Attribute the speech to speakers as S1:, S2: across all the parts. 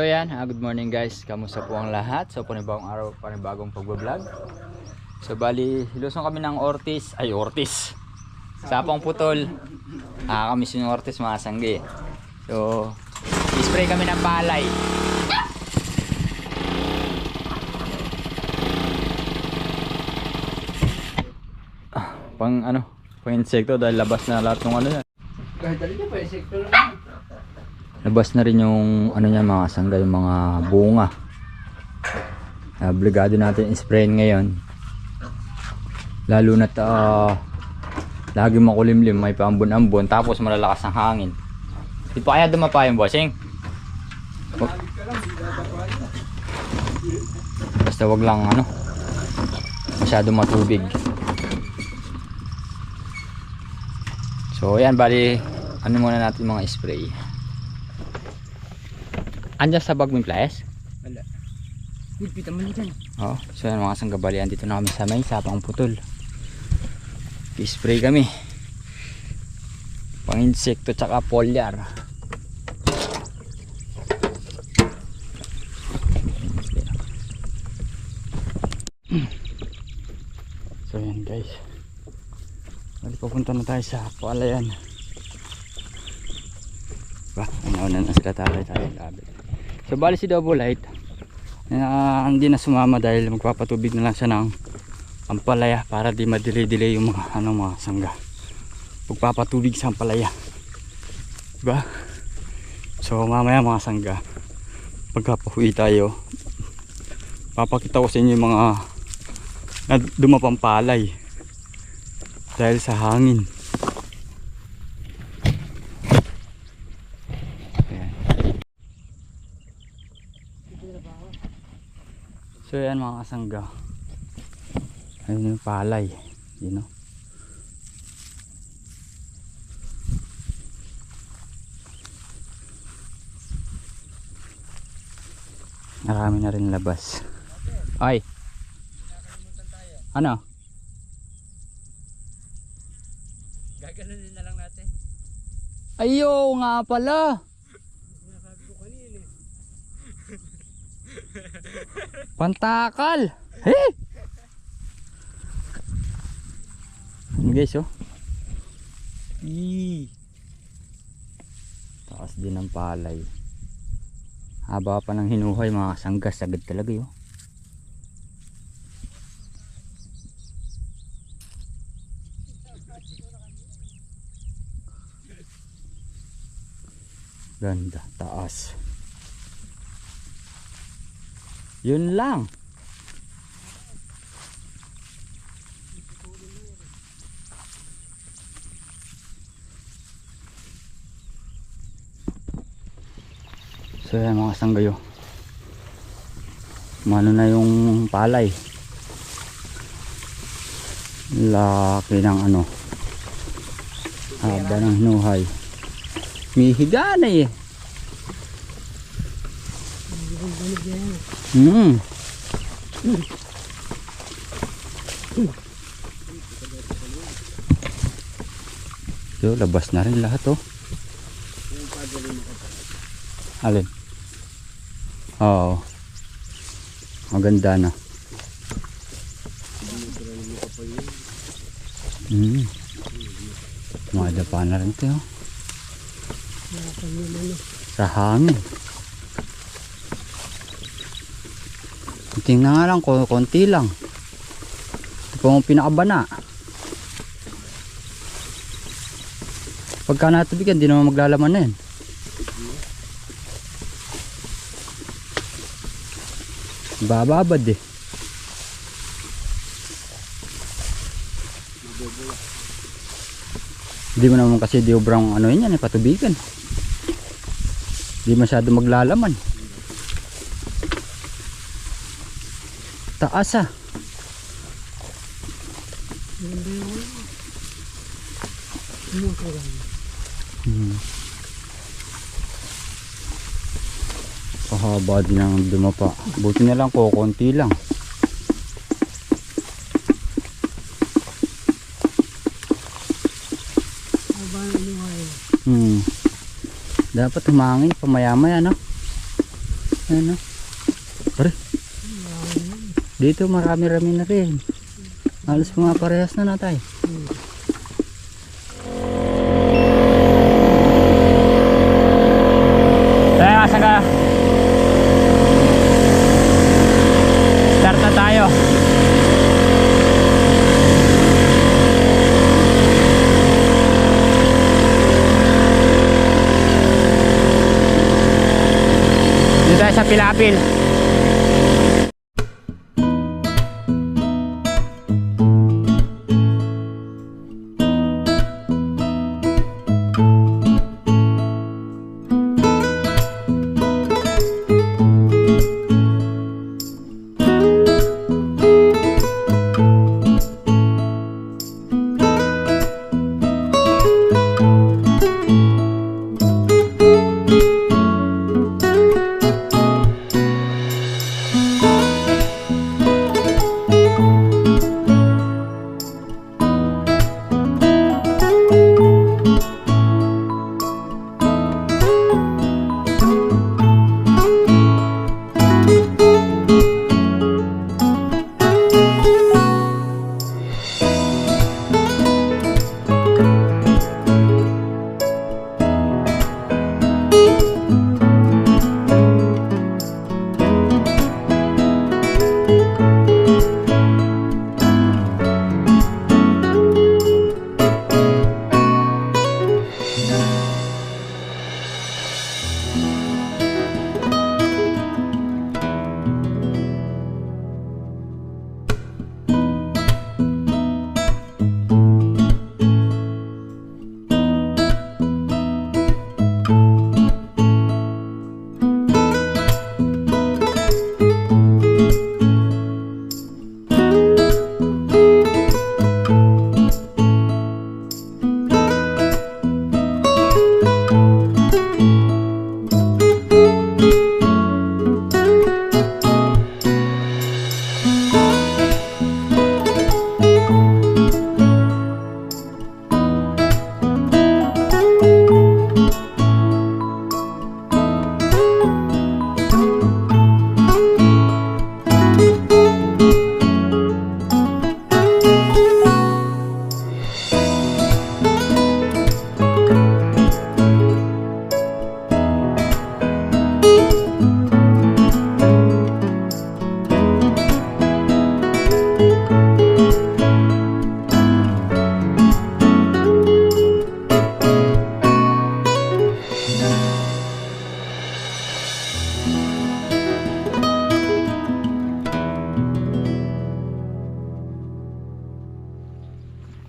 S1: yan, good morning guys. Kamusta po ang lahat? So panibagong araw, panibagong pagbablog. So bali, ilusong kami ng Ortiz. Sapang Putol. Kami yung Ortiz mga sangge. So spray kami ng palay. Pang insekto dahil labas na lahat ng ano yan.
S2: Kahit dali niya pa insekto lang.
S1: Labas na rin yung ano niya mga sangga, yung mga bunga. Obligado natin i-sprayin ngayon. Lalo na't lagi makulimlim, may paambon-ambon, tapos malalakas ang hangin. Di pa kaya dumapa yung bossing? Basta wag lang masyado matubig. So yan, bali muna natin mga spray. Andiyan sa bag mo yung playas?
S2: Wala. Higpitan mo niya dyan.
S1: Oo. So yan mga sanggabalian, dito na kami sa may Sapang Putol. I-spray kami. Pang insekto tsaka foliar. So yan guys. Bali papunta na tayo sa palayan. Una na sila tayo labi. So bali si Double Light hindi na sumama dahil magpapatubig na lang siya ng ampalaya para di ma-delay yung mga sangga. Magpapatubig sa ampalaya, diba? So mamaya mga sangga, pagkapahuwi tayo, papakita ko sa inyo yung mga dumapang palay dahil sa hangin. So yan mga kasangga, ayun yung palay, marami na rin labas. Ay, ano?
S2: Gaganunin na lang natin.
S1: Ayo nga pala.
S2: Sinasabi ko kanina.
S1: Pantakal. Hey! Guys, taas din ng palay. Haba pa ng hinuhay mga sangga, sagad talaga yun. Ganda, taas. Yun lang. So yan mga sanggayo, mano na yung palay, laki ng haba ng hinuhay, may higa na eh. So labas na rin lahat alin? Oo, maganda na. Madapa na rin ito sa hangin. Tingnan nga lang, konti lang. Ito po ang pinakabana. Pagka natubigan, di naman maglalaman na yan. Bababad eh. Hindi mo naman kasi di obrang yan patubigan. Di masyado maglalaman. Taas Pahaba din ang dumapa. Buti na lang konti lang. Dapat humangin pamaya-maya, no? Ano? Pare. Dito marami-rami na rin. Halos mga parehas na natay. Kaya asa ka? Start na tayo. Dito tayo sa Pilapil.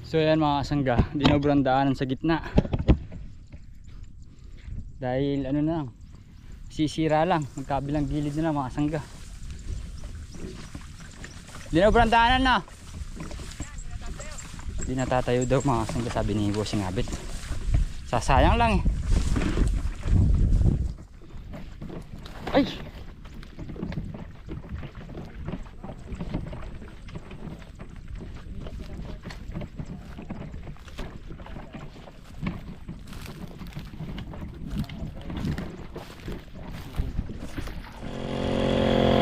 S1: So yan mga kasangga, dinobrang daanan sa gitna. Dahil ano na lang, sisira lang, magkabilang gilid na lang mga kasangga. Dinobrang daanan na. Di natatayo daw mga kasangga, sabi ni Bossing Abit. Sasayang lang eh. Ay!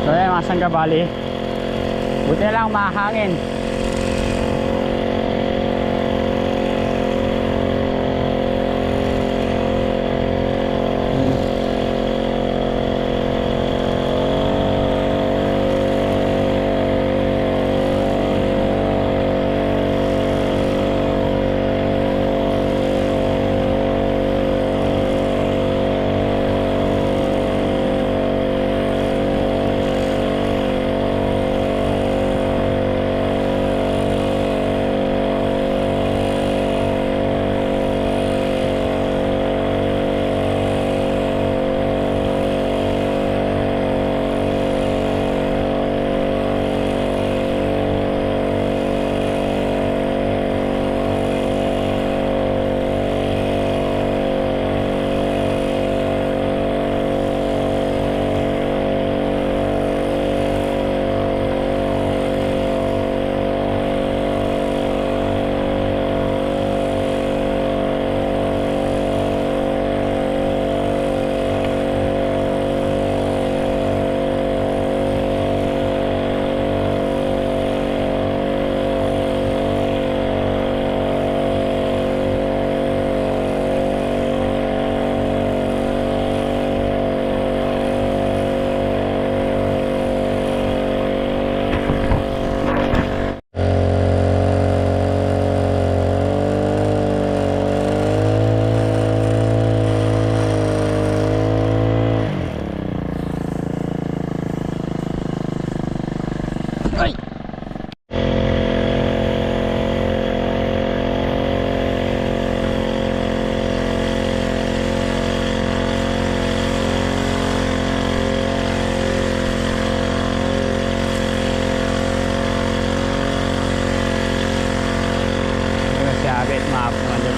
S1: So yan mga kasangga, bali buti na lang mahangin.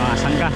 S1: mga sangga.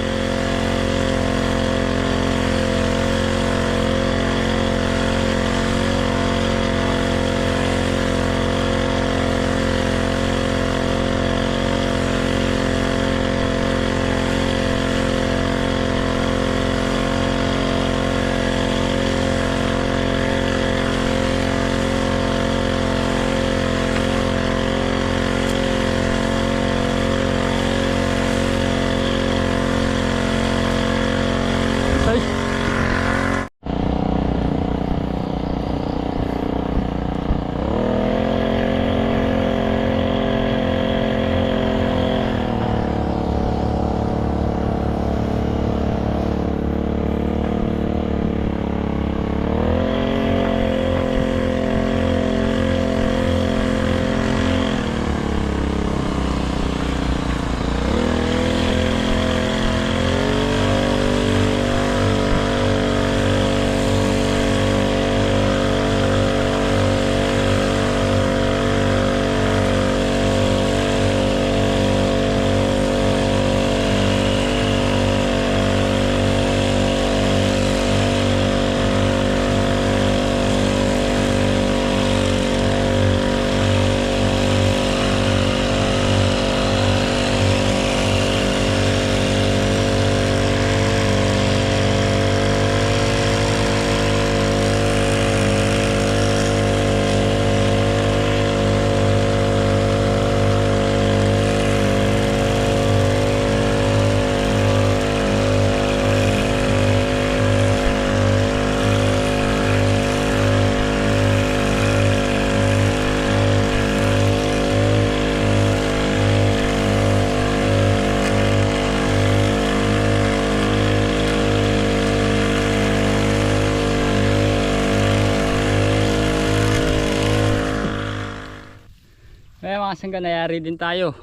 S1: May mga sangga, nayari din tayo.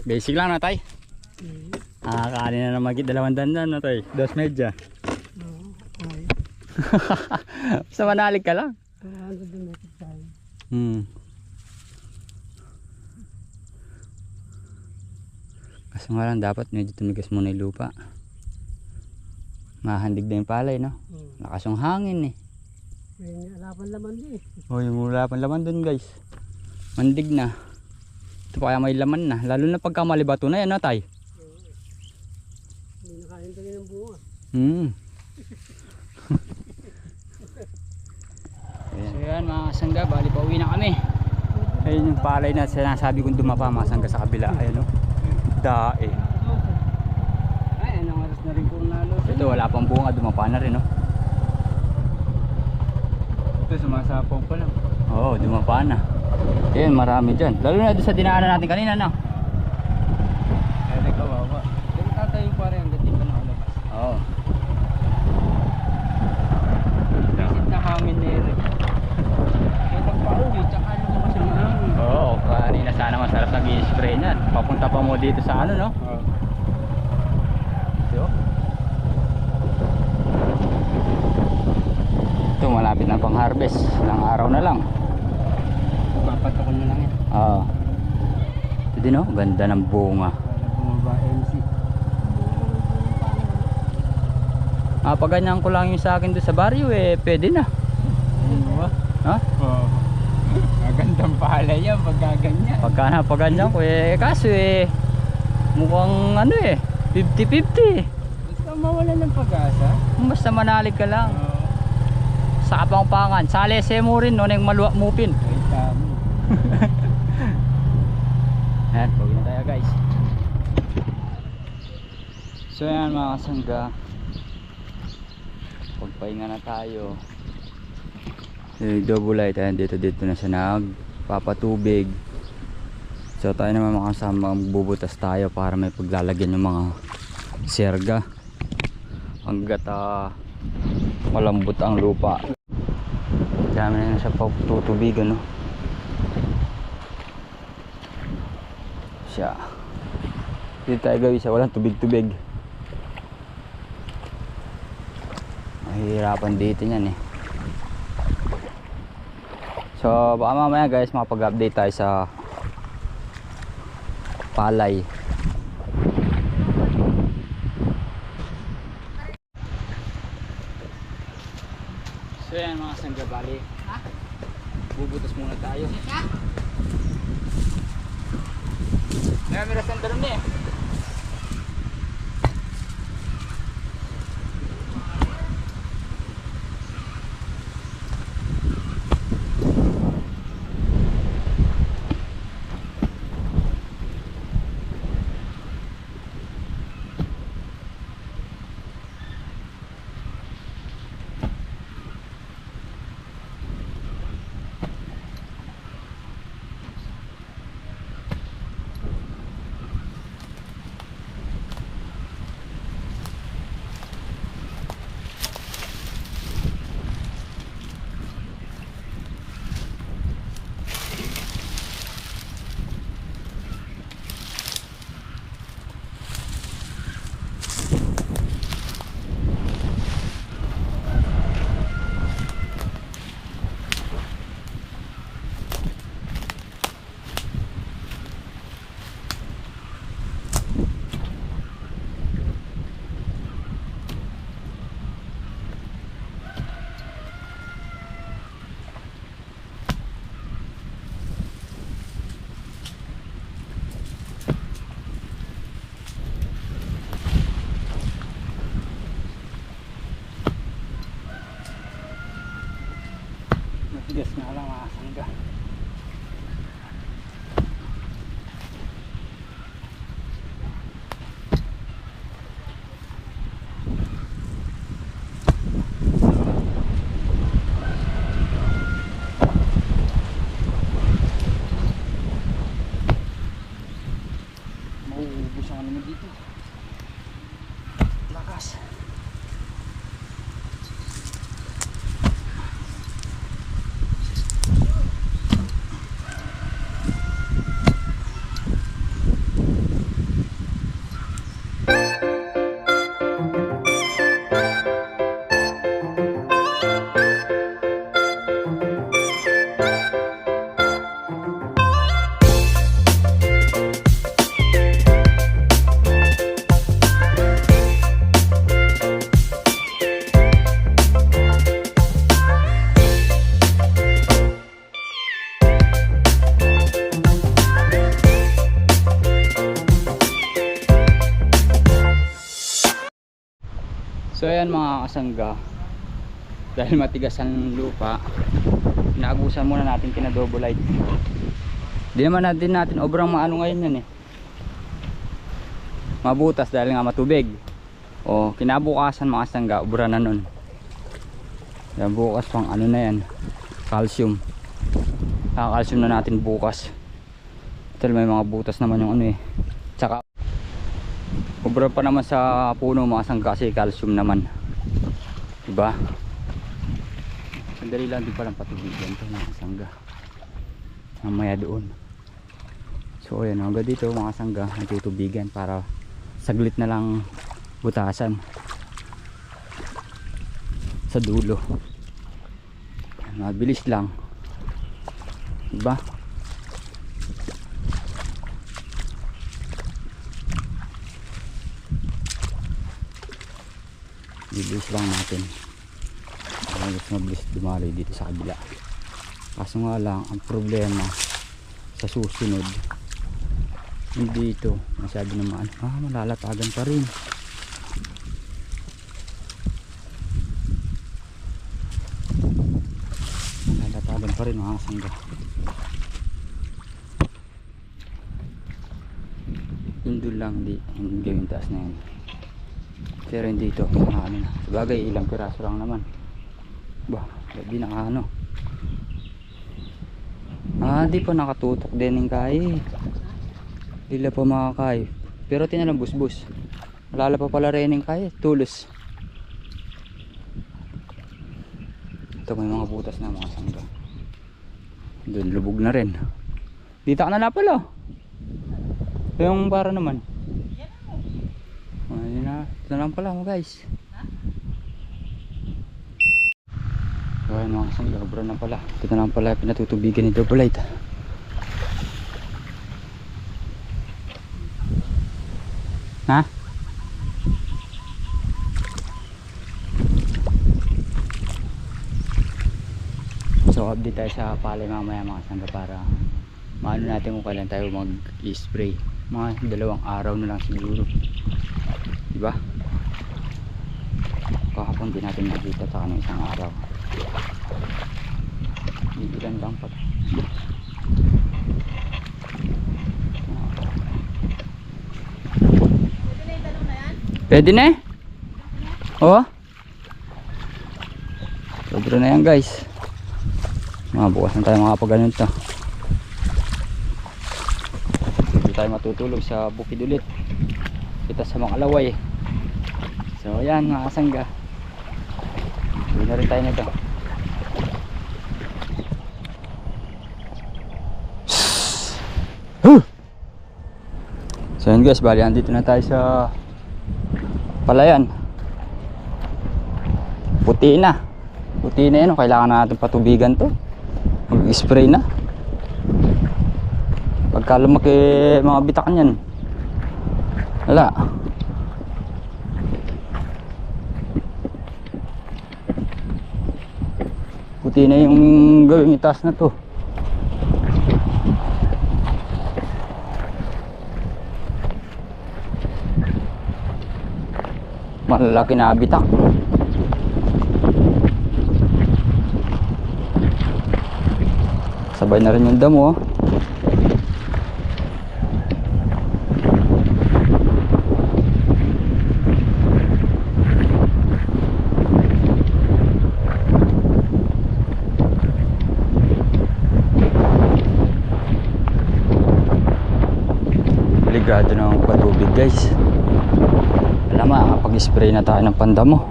S1: Basic lang na tay. Kanin na naman 2 dandan na tay. 2.5. Sa manalig ka lang. Kaso nga lang dapat medyo tumigas muna yung lupa. Mahandig na yung palay, no? Lakas yung hangin eh.
S2: May alapan laman din.
S1: Oh, yung wala pang laman dun guys. Mandig na. Ito pa kaya may laman na. Lalo na pagka malibato na yan, no tay?
S2: Hindi nakain tayo ng bunga.
S1: So yan mga sangga, bali pauwi na kami. Ayun yung palay na sinasabi kong dumapa mga sangga sa kabila. Ayun o. Dae.
S2: Ay, anong oras na rin po nalo?
S1: Ito wala pang bunga, dumapa na rin, no?
S2: Ito sumasapaw pa lang.
S1: Oo, dumapa na. Ayun, marami dyan. Lalo na doon sa dinaanan natin kanina, no?
S2: Ay, kawawa. Pero tatayo pa rin hanggang di pa nakalabas.
S1: Oo.
S2: Visit na hangin na rin. Kaya pagpa-uwi, tsaka lumabas yung hangin.
S1: Oo, kanina sana masarap nag-i-spray niyan. Papunta pa mo dito sa ano, no?
S2: Oo.
S1: Ito. Ito, malapit na pang harvest. Ilang araw na lang.
S2: Papatakon na lang yan.
S1: Oo. Ito din, no? Ganda ng bunga.
S2: Wala bumaba MC.
S1: Pag ganyan ko lang yung sa akin doon sa baryo, eh, pwede na.
S2: Ano ba?
S1: Ha?
S2: Oo. Magandang pala yan pag gaganyan.
S1: Pagka napaganyan ko, eh, kaso eh, mukhang ano eh, 50-50.
S2: Basta mawala ng pag-asa.
S1: Basta manalig ka lang.
S2: Oo.
S1: Sa kapangpangan, sa lese mo rin, no, nang maluwak mupin.
S2: Ay, tama.
S1: Ayan, pawin na tayo guys. So yan mga kasangga, pagpahinga na tayo. Yung double light, ayan, dito na siya nagpapatubig. So tayo naman mga kasama, magbubutas tayo para may paglalagyan yung mga serga hanggat malambot ang lupa. Dami na siya patutubig, ano siya. Dito tayo gawin siya, walang tubig-tubig. Mahirapan dito yan eh. So baka mamaya guys makapag-update tayo sa palay So yan mga sangga, bali. Bubutas muna tayo. Namira sandalo na eh. Matigas nga lang mga sangga. Mauubos ang ano dito. Lakas. So ayan mga kasangga, dahil matigas ang lupa, inaagusan muna natin kina-double light. Di naman natin obrang maano ngayon yan eh, mabutas dahil nga matubig. O kinabukasan mga kasangga, obra na nun. Yan, bukas pang ano na yan, calcium. Calcium na natin bukas. Dahil may mga butas naman yung ano eh. Tsaka obra pa naman sa puno mga sangga kasi calcium naman, diba? Sandali lang, di pa lang patubigan ito mga sangga, mamaya doon. So ayan, hanggang dito mga sangga natutubigan para saglit na lang butasan sa dulo. Mabilis lang, diba? Bibilis lang natin. Mabilis dumaloy dito sa kabila. Kaso nga lang, ang problema sa susunod, hindi ito masyado naman. Malalatagan pa rin. Malalatagan pa rin mga sangga. Doon lang, hindi gawin taas na yan. Pero hindi ito ano na. Sabagay ilang piraso lang naman. Bah, hindi na ano. Di pa nakatutok din ng kay. Hindi pa makakay. Pero tinalang busbus. Malala pa pala rin ng kay. Tulos. Ito may mga butas na mga sangga. Doon lubog na rin. Dito ka na pala. Yung para naman. Ayun na. Ito na lang pala mo guys. So ayun mga kasangga, obra na pala. Ito na lang pala pinatutubigan ni double light. Ha? So update tayo sa palay mamaya mga sangga para maano natin kung kailan tayo mag-spray. Mga 2 araw na lang siguro, diba? Kahapon din natin nakita sa kanong 1 araw. Ilan lang pa. Pwede na eh. Oh. Sobra na yan guys. Bukas na tayo makapag-ganito. Hindi tayo matutulog sa bukid ulit. Kita sa mga alaway. So ayan mga kasangga. Hindi na rin tayo nito. So yun guys, bali andito na tayo sa palayan. Puti na yan, kailangan na natin patubigan to. Mag-spray na pagka lumaki mga bitakan yan. Wala. Puti na yung gawing itaas na to. Malalaki na bitak. Sabay na rin yung damo. Ligado ng patubig guys. Alam mo, kapag-spray na tayo ng pandamo.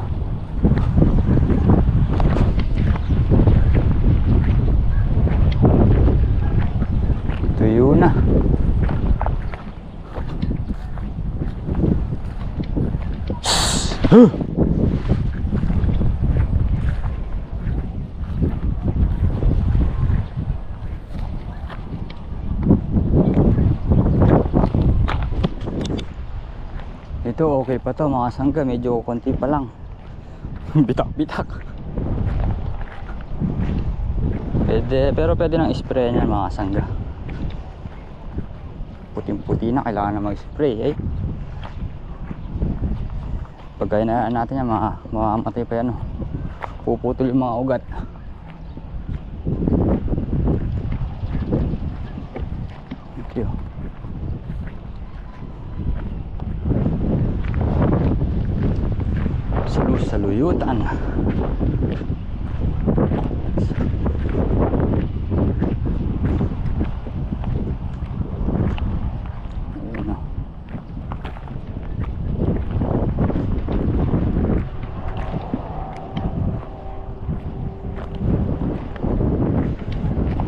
S1: Tuyo na. Ito okay pa to mga sangga, medyo konti pa lang. Bitak-bitak. Pwede, pero pwede nang spray niyan mga sangga. Puting-puti na, kailangan na mag-spray eh. Pagkaya na natin yan, mamamatay pa yan. Puputol yung mga ugat. Thank you. Saluyutan.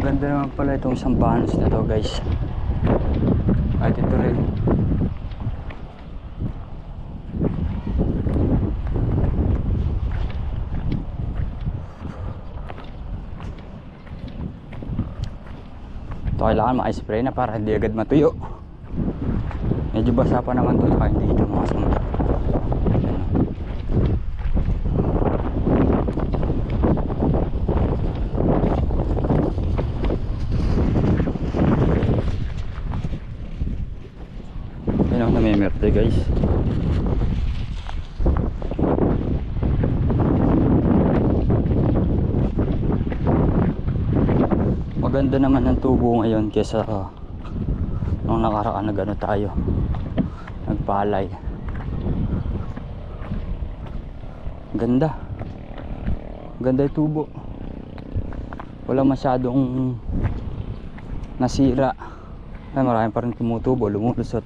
S1: Ganda naman pala itong sambahanos na to guys. At ito rin. Ito kailangan ma-spray na para hindi agad matuyo. Medyo basa pa naman ito, saka hindi ito mga sangga. Yan ako namimerte guys. Maganda naman ang tubo ngayon kesa nung nakaraan na gano'n tayo nagpalay. Ganda yung tubo, wala masyadong nasira. Ay, marami pa rin tumutubo, lumulusot.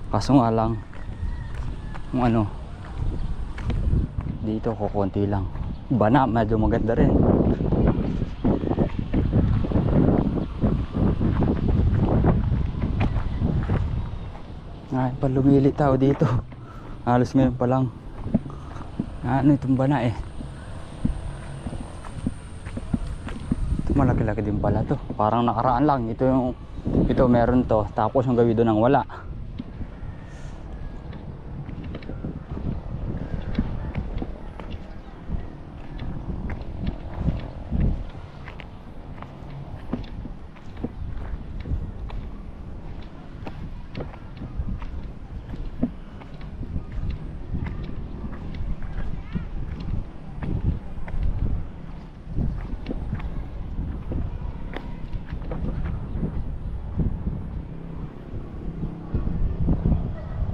S1: Kaso nga lang kung ano dito kukunti lang. Bana medyo maganda rin. Ay, pa lumili tao dito. Halos ngayon pa lang. Ano itong bana eh. Ito malaki-laki din pala to. Parang nakaraan lang. Ito meron to. Tapos yung gawin doon ng wala.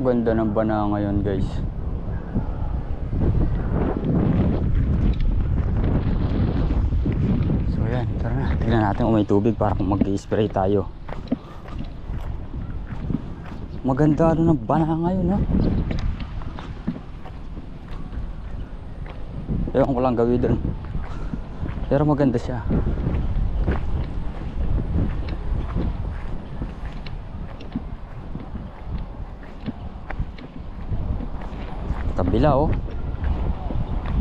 S1: Ganda ng bana ngayon guys. So yan, tara na. Tignan natin kung may tubig para kung mag-i-spray tayo. Maganda rin ng bana ngayon, no? Ewan ko lang gawin doon. Pero maganda siya. Kabila oh.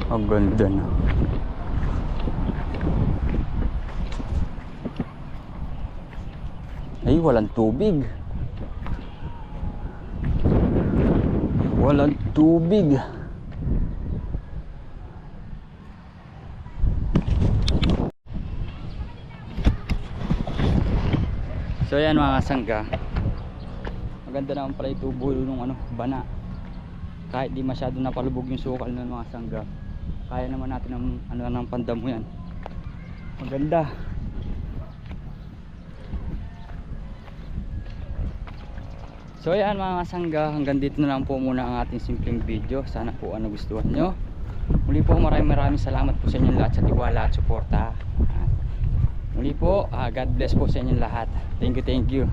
S1: Ang ganda na. Ay, walang tubig. Walang tubig. So yan mga sangga. Maganda naman pala yung tubo nung bana. Kahit di masyado napalubog yung sukal ng mga sangga, kaya naman natin ng pandamo yan. Maganda. So yan mga sangga, hanggang dito na lang po muna ang ating simpleng video. Sana po gustuhan nyo. Muli po maraming salamat po sa inyong lahat sa tiwala at suporta. Muli po, God bless po sa inyong lahat. Thank you.